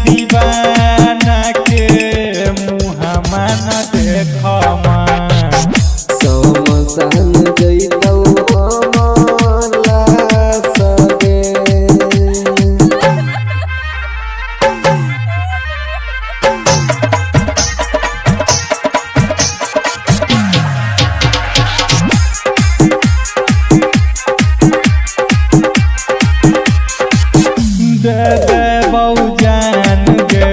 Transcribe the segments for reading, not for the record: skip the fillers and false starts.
दीवाना के मुहमा न देखमा समसान जइतौ हमला सगे दे देबौ जान गे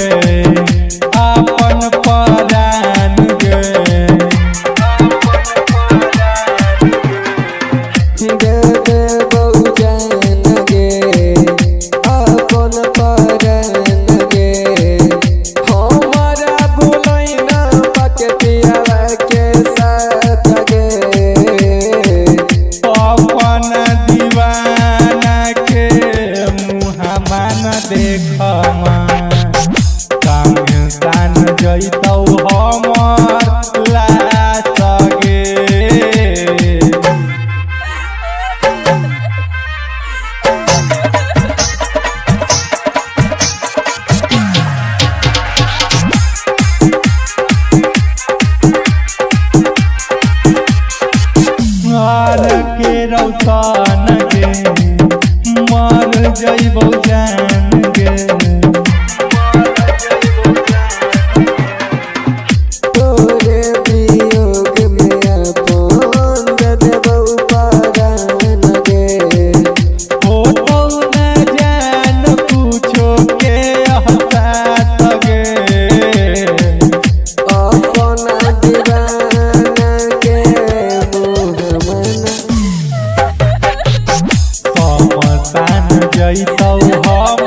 अपन परान गे दे देबौ जान गे अपन परान गे हमारा भुलैना पकतिया के साथ गे अपन दीवाना के मुहमा न देखमा कान जइतौ हमर लाश गे मार के रौशन गे मर जइबौ जान गे तोरे वियोग में अपन दे देबौ परान गे फोटो न जान पूछो के हसात गे अपना दीवाना के मुहमना समसान जइतौ हम